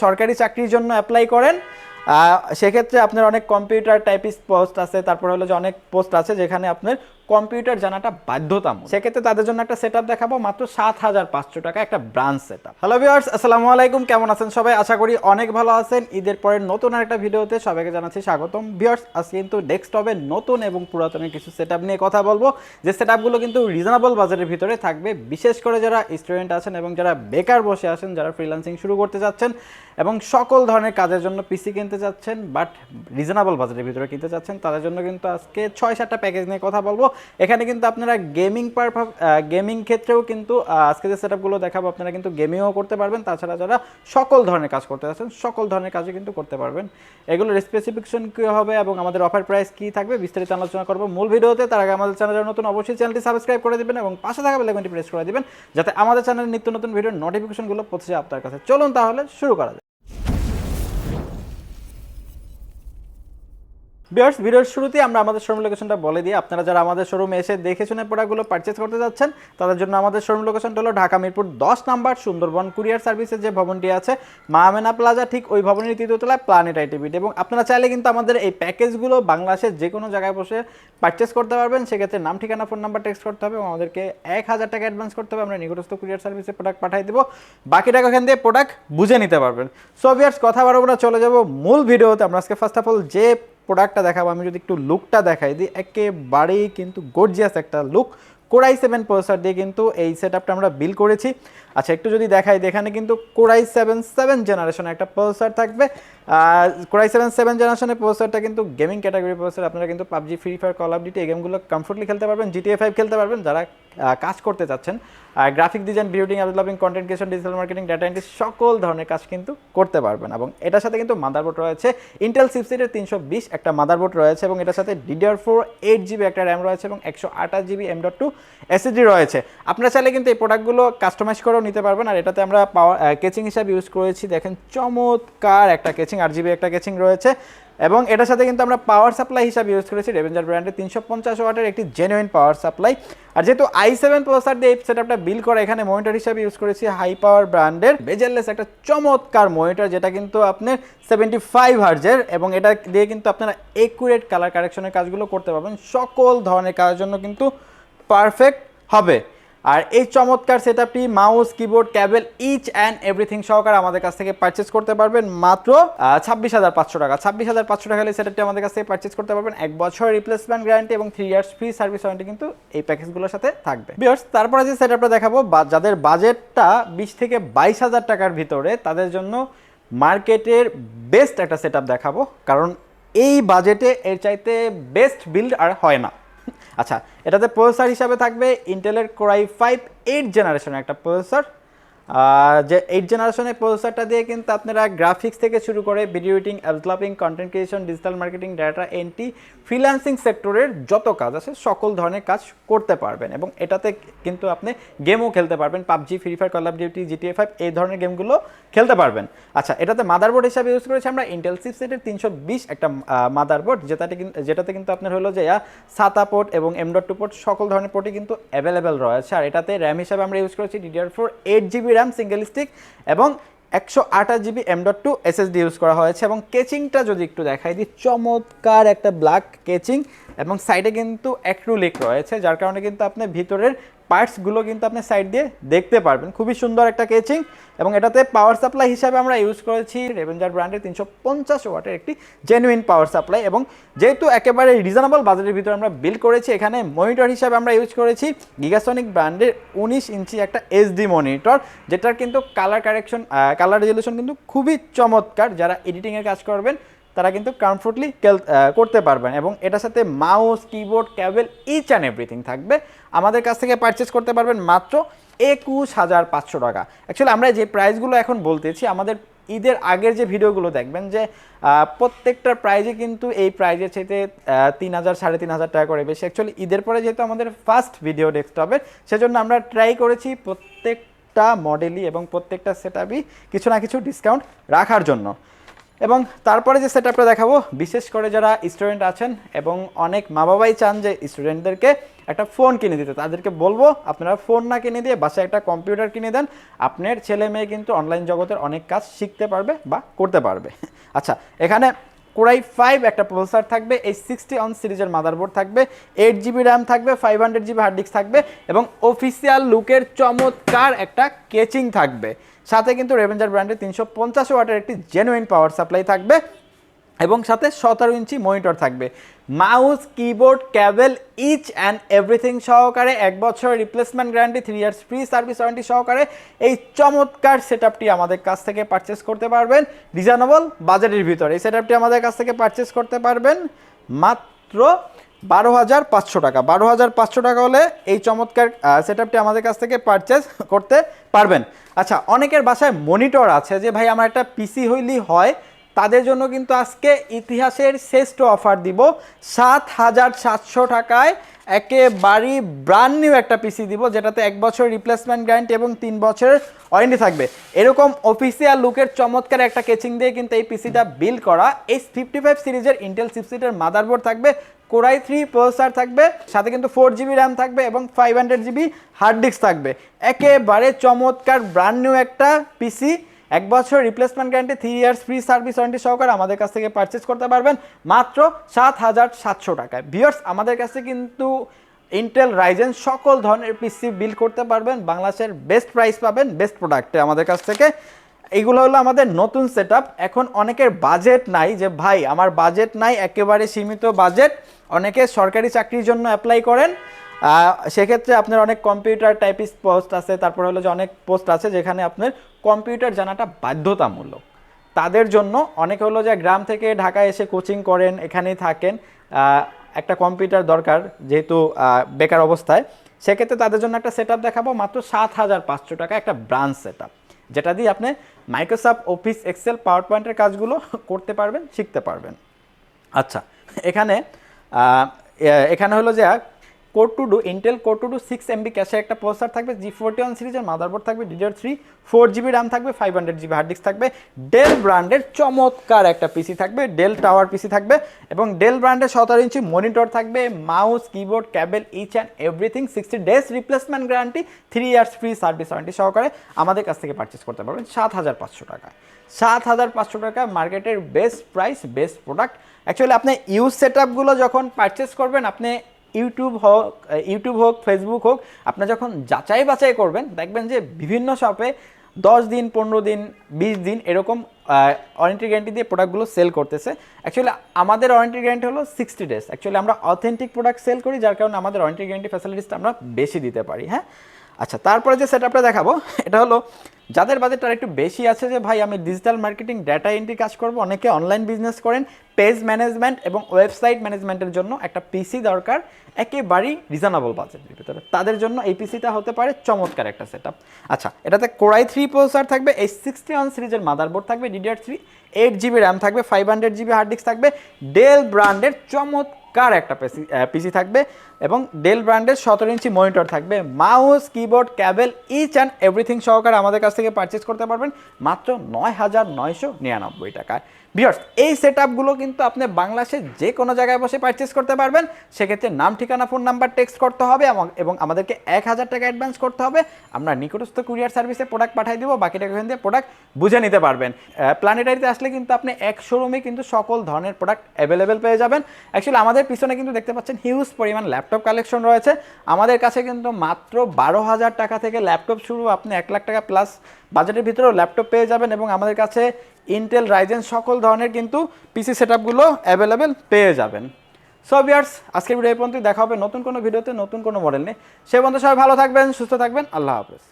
সরকারি চাকরির জন্য অ্যাপ্লাই করেন, সেক্ষেত্রে আপনার অনেক কম্পিউটার টাইপিস্ট পোস্ট আছে, তারপর হলো যে অনেক পোস্ট আছে যেখানে আপনার কম্পিউটার জানাটা বাধ্যতামূলক। সেক্ষেত্রে তাদের জন্য একটা সেটআপ দেখাবো মাত্র ৭,৫০০ টাকা, একটা ব্রাঞ্চ সেটআপ। হ্যালো ভিউয়ার্স, আসসালামু আলাইকুম, কেমন আছেন সবাই? আশা করি অনেক ভালো আছেন। ঈদের পরের নতুন আরেকটা ভিডিওতে সবাইকে জানাচ্ছি স্বাগতম। ভিউয়ার্স, আজকে কিন্তু ডেস্কটপে নতুন এবং পুরাতনের কিছু সেটআপ নিয়ে কথা বলবো, যে সেটআপগুলো কিন্তু রিজনেবল বাজারের ভিতরে থাকবে। বিশেষ করে যারা স্টুডেন্ট আছেন এবং যারা বেকার বসে আছেন, যারা ফ্রিল্যান্সিং শুরু করতে যাচ্ছেন এবং সকল ধরনের কাজের জন্য পিসি কিনতে চাচ্ছেন বাট রিজনেবল বাজারের ভিতরে কিনতে চাচ্ছেন, তাদের জন্য কিন্তু আজকে ৬-৭টা প্যাকেজ নিয়ে কথা বলবো। এখানে কিন্তু আপনারা গেমিং ক্ষেত্রেও কিন্তু আজকে যে সেটআপগুলো দেখাবো আপনারা কিন্তু গেমিংও করতে পারবেন। তাছাড়া যারা সকল ধরনের কাজ করতে চাচ্ছেন সকল ধরনের কাজও কিন্তু করতে পারবেন। এগুলোর স্পেসিফিকেশন কী হবে এবং আমাদের অফার প্রাইস কী থাকবে বিস্তারিত আলোচনা করবো মূল ভিডিওতে। তার আগে আমাদের চ্যানেলে নতুন অবশ্যই চ্যানেলটি সাবস্ক্রাইব করে দেবেন এবং পাশে থাকা বেল আইকনটি প্রেস করে দেবেন যাতে আমাদের চ্যানেলের নিত্য নতুন ভিডিওর নোটিফিকেশনগুলো পৌঁছে যায় আপনার কাছে। চলুন তাহলে শুরু করা যায়। ভিউয়ার্স, ভিডিওর শুরুতেই আমরা আমাদের শোরুম লোকেশনটা বলে দিই। আপনারা যারা আমাদের শোরুমে এসে দেখে শুনে প্রোডাক্টগুলো পারচেজ করতে যাচ্ছেন তাদের জন্য আমাদের শোরুম লোকেশনটা হলো ঢাকা মিরপুর 10 নাম্বার সুন্দরবন কুরিয়ার সার্ভিসের যে ভবনটি আছে মা আমেনা প্লাজা, ঠিক ওই ভবনের তৃতীয় তলায় প্ল্যানেট আইটিভিটি। এবং আপনারা চাইলে কিন্তু আমাদের এই প্যাকেজগুলো বাংলাদেশের যে কোনো জায়গায় বসে পারচেজ করতে পারবেন। সেক্ষেত্রে নাম, ঠিকানা, ফোন নাম্বার টেক্সট করতে হবে এবং আমাদেরকে ১,০০০ টাকা অ্যাডভান্স করতে হবে। আমরা নিকটস্থ কুরিয়ার সার্ভিসে প্রোডাক্ট পাঠিয়ে দেবো, বাকি টাকা ওখান দিয়ে প্রোডাক্ট বুঝে নিতে পারবেন। সো ভিউয়ার্স, কথা বাড়াবো না, চলে যাব মূল ভিডিওতে। আমরা আজকে ফার্স্ট অফ অল যে প্রোডাক্টটা দেখাবো, আমি যদি একটু লুকটা দেখাই দিই, একেবারেই কিন্তু গর্জিয়াস একটা লুক। কোরাই 7 প্রসেসর দিয়ে কিন্তু এই সেটআপটা আমরা বিল্ড করেছি। আচ্ছা, একটু যদি দেখাই, এখানে কিন্তু কোরাই 7 জেনারেশনের একটা প্রসেসর থাকবে। কোরাই 7 জেনারেশনের প্রসেসরটা কিন্তু গেমিং ক্যাটাগরি প্রসেসর। আপনারা কিন্তু PUBG, free fire, call of duty এই গেমগুলো কমফোর্টলি খেলতে পারবেন। GTA 5 খেলতে পারবেন যারা কাজ করতে চাচ্ছেন। Graphic design, video developing, content creation, digital marketing, data entry সকল ধরনের কাজ কিন্তু করতে পারবেন। এবং এটার সাথে কিন্তু মাদারবোর্ড রয়েছে ইন্টেল চিপসেটের 320 একটা মাদারবোর্ড রয়েছে এবং এটার সাথে DDR4 8GB একটা র্যাম রয়েছে এবং 128GB M.2 SSD রয়েছে। আপনারা চাইলে কিন্তু এই প্রোডাক্টগুলো কাস্টমাইজ করেও নিতে পারবেন। আর এটাতে আমরা পাওয়ার কেচিং হিসাবে ইউজ করেছি, দেখেন চমৎকার একটা কেচিং, 8GB একটা কেচিং রয়েছে। এবং এটার সাথে কিন্তু আমরা পাওয়ার সাপ্লাই হিসাবে ইউজ করেছি রেভেঞ্জার ব্র্যান্ডের 350 ওয়াটের একটি জেনুইন পাওয়ার সাপ্লাই। আর যেহেতু i7 প্রসেসর দিয়ে এই সেটআপটা বিল্ড করা, এখানে মনিটর হিসাবে ইউজ করেছি হাই পাওয়ার ব্র্যান্ডের বেজেললেস একটা চমৎকার মনিটর, যেটা কিন্তু আপনার 75 হার্জের এবং এটা দিয়ে কিন্তু আপনারা একুরেট কালার কারেকশনের কাজগুলো করতে পারবেন। সকল ধরনের কাজের জন্য কিন্তু পারফেক্ট হবে। আর এই চমৎকার সেটআপটি mouse, keyboard, cable each and everything সহকারে আমাদের কাছ থেকে পারচেজ করতে পারবেন মাত্র 26,500 টাকা। 26,500 টাকা হলে সেটআপটি আমাদের কাছ থেকে পারচেজ করতে পারবেন। 1 বছর রিপ্লেসমেন্ট গ্যারান্টি এবং 3 ইয়ার্স ফ্রি সার্ভিস ওয়ারেন্টি কিন্তু এই প্যাকেজগুলোর সাথে থাকবে। ভিউয়ার্স, তারপরে যে সেটআপটা দেখাবো, যাদের বাজেটটা 20 থেকে 22,000 টাকার ভিতরে, তাদের জন্য মার্কেটের বেস্ট একটা সেটআপ দেখাবো, কারণ এই বাজেটে এর চাইতে বেস্ট বিল্ড আর হয় না। আচ্ছা, এটাতে প্রসেসর হিসাবে থাকবে ইন্টেলের কোরাই 5 8 জেনারেশনের একটা প্রসেসর। যে 8 জেনারেশনের প্রসেসরটা দিয়ে কিন্তু আপনারা গ্রাফিক্স থেকে শুরু করে video editing, developing, content creation, digital marketing, data entry, freelancing সেক্টরের যত কাজ আছে সকল ধরনের কাজ করতে পারবেন। এবং এটাতে কিন্তু আপনি গেমও খেলতে পারবেন, PUBG, free fire, call of duty, GTA 5 এই ধরনের গেমগুলো খেলতে পারবেন। আচ্ছা, এটাতে মাদারবোর্ড হিসাবে ইউজ করেছি আমরা ইন্টেল চিপসেটের 320 একটা মাদারবোর্ড, যেটাতে কিন্তু আপনার হলো যে SATA পোর্ট এবং M.2 পোর্ট সকল ধরনের পোর্টই কিন্তু অ্যাভেলেবেল রয়েছে। আর এটাতে র্যাম হিসাবে আমরা ইউজ করেছি DDR4 8GB RAM single stick এবং 128GB M.2 SSD ইউজ করা হয়েছে। এবং কেচিংটা যদি একটু দেখাই দিই, চমৎকার একটা ব্ল্যাক কেচিং এবং সাইডে কিন্তু অ্যাক্রিলিক রয়েছে, যার কারণে কিন্তু আপনি ভিতরের পার্টসগুলো কিন্তু আপনি সাইড দিয়ে দেখতে পারবেন। খুবই সুন্দর একটা কেচিং। এবং এটাতে পাওয়ার সাপ্লাই হিসাবে আমরা ইউজ করেছি রেভেঞ্জার ব্র্যান্ডের 350 ওয়াটের একটি জেনুইন পাওয়ার সাপ্লাই। এবং যেহেতু একেবারে রিজনেবল বাজেটের ভিতরে আমরা বিল্ড করেছি, এখানে মনিটর হিসাবে আমরা ইউজ করেছি গিগাসনিক ব্র্যান্ডের 19 ইঞ্চি একটা HD মনিটর, যেটার কিন্তু কালার রেজলিউশন কিন্তু খুবই চমৎকার। যারা এডিটিংয়ের কাজ করবেন তারা কিন্তু কমফোর্টলি করতে পারবেন। এবং এটার সাথে mouse, keyboard, cable each and everything থাকবে। আমাদের কাছ থেকে পারচেজ করতে পারবেন মাত্র 21,500 টাকা। অ্যাকচুয়ালি আমরা যে প্রাইসগুলো এখন বলতেছি, আমাদের ঈদের আগের যে ভিডিওগুলো দেখবেন যে প্রত্যেকটার প্রাইজে কিন্তু এই প্রাইজের চাইতে 3,000 3,500 টাকা করে বেশি। অ্যাকচুয়ালি ঈদের পরে যেহেতু আমাদের ফার্স্ট ভিডিও ডেস্কটপের, সেজন্য আমরা ট্রাই করেছি প্রত্যেকটা মডেলই এবং প্রত্যেকটা সেটআপই কিছু না কিছু ডিসকাউন্ট রাখার জন্য। এবং তারপরে যে সেটআপটা দেখাবো, বিশেষ করে যারা স্টুডেন্ট আছেন এবং অনেক মা বাবাই চান যে স্টুডেন্টদেরকে একটা ফোন কিনে দিতে, তাদেরকে বলবো আপনারা ফোন না কিনে দিয়ে বাসায় একটা কম্পিউটার কিনে দেন, আপনার ছেলে মেয়ে কিন্তু অনলাইন জগতের অনেক কাজ শিখতে পারবে বা করতে পারবে। আচ্ছা, এখানে কোরাই 5 একটা প্রসেসর থাকবে, এই 60 অন সিরিজের মাদারবোর্ড থাকবে, 8 GB র্যাম থাকবে, 500 GB হার্ড ডিস্ক থাকবে এবং অফিসিয়াল লুকের চমৎকার একটা কেচিং থাকবে। সাথে কিন্তু রেভেঞ্জার ব্র্যান্ডের 350 ওয়াটের একটি জেনুইন পাওয়ার সাপ্লাই থাকবে এবং সাথে 17 ইঞ্চি মনিটর থাকবে। Mouse, keyboard, cable, each and everything সহকারে 1 বছর replacement guarantee, 3 years free service warranty সহকারে এই চমৎকার সেটআপটি আমাদের কাছ থেকে পারচেস করতে পারবেন রিজনেবল বাজেটের ভিতরে। এই সেটআপটি আমাদের কাছ থেকে পারচেস করতে পারবেন মাত্র 12,500 টাকা। 12,500 টাকা হলে এই চমৎকার সেটআপটি আমাদের কাছ থেকে পারচেস করতে পারবেন। আচ্ছা, অনেকের বাসায় মনিটর আছে যে ভাই আমার একটা পিসি হইলেই হয়, তাদের জন্য কিন্তু আজকে ইতিহাসের শ্রেষ্ঠ অফার দিব। 7,700 টাকায় একেবারেই ব্র্যান্ড নিউ একটা পিসি দিব, যেটাতে 1 বছর রিপ্লেসমেন্ট গ্যারান্টি এবং 3 বছরের ওয়ারেন্টি থাকবে। এরকম অফিসিয়াল লুকের চমৎকার একটা কেচিং দিয়ে কিন্তু এই পিসিটা বিল্ড করা। এই 55 সিরিজের ইন্টেল চিপসেটের মাদারবোর্ড থাকবে, কোরাই 3 প্রসেসর থাকবে, সাথে কিন্তু 4 GB র্যাম থাকবে এবং 500 GB হার্ড ডিস্ক থাকবে। একেবারে চমৎকার ব্র্যান্ড নিউ একটা পিসি, 1 বছর replacement guarantee, 3 years free service warranty সহকারে আমাদের কাছ থেকে পারচেস করতে পারবেন মাত্র 7,700 টাকায়। ভিউয়ার্স, আমাদের কাছে কিন্তু ইন্টেল রাইজেন সকল ধরনের পিসি বিল্ড করতে পারবেন, বাংলাদেশের বেস্ট প্রাইস পাবেন বেস্ট প্রোডাক্টে আমাদের কাছ থেকে। এইগুলো হলো আমাদের নতুন সেটআপ। এখন অনেকের বাজেট নাই, যে ভাই আমার বাজেট নাই, একেবারে সীমিত বাজেট, অনেকে সরকারি চাকরির জন্য অ্যাপ্লাই করেন, সেক্ষেত্রে আপনার অনেক কম্পিউটার টাইপিস্ট পোস্ট আছে, তারপর হলো যে অনেক পোস্ট আছে যেখানে আপনার কম্পিউটার জানাটা বাধ্যতামূলক। তাদের জন্য অনেকে হলো যে গ্রাম থেকে ঢাকায় এসে কোচিং করেন, এখানেই থাকেন, একটা কম্পিউটার দরকার যেহেতু বেকার অবস্থায়, সেক্ষেত্রে তাদের জন্য একটা সেটআপ দেখাবো মাত্র 7,500 টাকা, একটা ব্রাঞ্চ সেটআপ, যেটা দিয়ে আপনি মাইক্রোসফট অফিস, এক্সেল, পাওয়ার পয়েন্টের কাজগুলো করতে পারবেন, শিখতে পারবেন। আচ্ছা, এখানে হলো যে core to do, Intel core to do 6 MB ক্যাশের একটা প্রসেসর থাকবে, G41 সিরিজের মাদারবোর্ড থাকবে, DDR3, 4 GB র্যাম থাকবে, 500 GB হার্ড ডিস্ক থাকবে। ডেল ব্র্যান্ডের চমৎকার একটা পিসি থাকবে, ডেল টাওয়ার পিসি থাকবে এবং ডেল ব্র্যান্ডের 17 ইঞ্চি মনিটর থাকবে, mouse, keyboard, cable, each and everything, 60 days replacement guarantee, 3 years free service warranty সহকারে আমাদের কাছ থেকে পারচেস করতে পারবেন 7,500 টাকায়। 7,500 টাকা মার্কেটের best price, best product. Actually আপনি ইউজ সেটআপগুলো যখন পারচেস করবেন, আপনি ইউটিউব হোক, ফেসবুক হোক, আপনি যখন যাচাই বাছাই করবেন, দেখবেন যে বিভিন্ন শপে 10 দিন, 15 দিন, 20 দিন এরকম ওয়ারেন্টি গ্যারান্টি দিয়ে প্রোডাক্টগুলো সেল করতেছে। অ্যাকচুয়ালি আমাদের ওয়ারেন্টি গ্যারান্টি হলো 60 ডেজ। অ্যাকচুয়ালি আমরা অথেন্টিক প্রোডাক্ট সেল করি, যার কারণে আমাদের ওয়ারেন্টি গ্যারান্টি ফ্যাসিলিটিসটা আমরা বেশি দিতে পারি। হ্যাঁ, আচ্ছা, তারপরে যে সেটআপটা দেখাবো, এটা হলো যাদের বাজেটটা একটু বেশি আছে, যে ভাই আমি ডিজিটাল মার্কেটিং, ডাটা এন্ট্রি কাজ করব, অনেকে অনলাইন বিজনেস করেন, পেজ ম্যানেজমেন্ট এবং ওয়েবসাইট ম্যানেজমেন্টের জন্য একটা পিসি দরকার একেবারেই রিজনেবল বাজেটের ভিতরে, তাদের জন্য এই পিসিটা হতে পারে চমৎকার একটা সেটআপ। আচ্ছা, এটাতে কোরাই 3 প্রসেসর থাকবে, এই 61 সিরিজের মাদারবোর্ড থাকবে, DDR3, 8 GB র্যাম থাকবে, 500 GB হার্ড ডিস্ক থাকবে, ডেল ব্র্যান্ডের চমৎকার একটা পিসি থাকবে এবং ডেল ব্র্যান্ডের 17 ইঞ্চি মনিটর থাকবে, mouse, keyboard, cable, each and everything সহকারে আমাদের কাছ থেকে পারচেস করতে পারবেন মাত্র 9,999 টাকায়। ভিউয়ার্স, এই সেটআপগুলো কিন্তু আপনি বাংলাদেশে যে কোনো জায়গায় বসে পারচেস করতে পারবেন। সেক্ষেত্রে নাম, ঠিকানা, ফোন নাম্বার টেক্সট করতে হবে এবং আমাদেরকে 1,000 টাকা অ্যাডভান্স করতে হবে। আমরা নিকটস্থ কুরিয়ার সার্ভিসে প্রোডাক্ট পাঠিয়ে দিব, বাকি টাকা এখান দিয়ে প্রোডাক্ট বুঝে নিতে পারবেন। প্ল্যানেটারিতে আসলে কিন্তু আপনি এক শোরুমে কিন্তু সকল ধরনের প্রোডাক্ট অ্যাভেলেবেল পেয়ে যাবেন। অ্যাকচুয়ালি আমাদের পিছনে কিন্তু দেখতে পাচ্ছেন হিউজ পরিমাণ ল্যাপটপ কালেকশন রয়েছে। আমাদের কাছে কিন্তু মাত্র 12,000 টাকা থেকে ল্যাপটপ শুরু, আপনি 1 লাখ টাকা প্লাস বাজেটের ভিতরেও ল্যাপটপ পেয়ে যাবেন এবং আমাদের কাছে ইন্টেল রাইজেন সকল ধরনের কিন্তু পিসি সেটআপগুলো অ্যাভেলেবেল পেয়ে যাবেন। সো ভিউয়ার্স, আজকের ভিডিও এই পর্যন্তই। দেখা হবে নতুন কোনো ভিডিওতে, নতুন কোনো মডেল নিয়ে। সে পর্যন্ত সবাই ভালো থাকবেন, সুস্থ থাকবেন। আল্লাহ হাফেজ।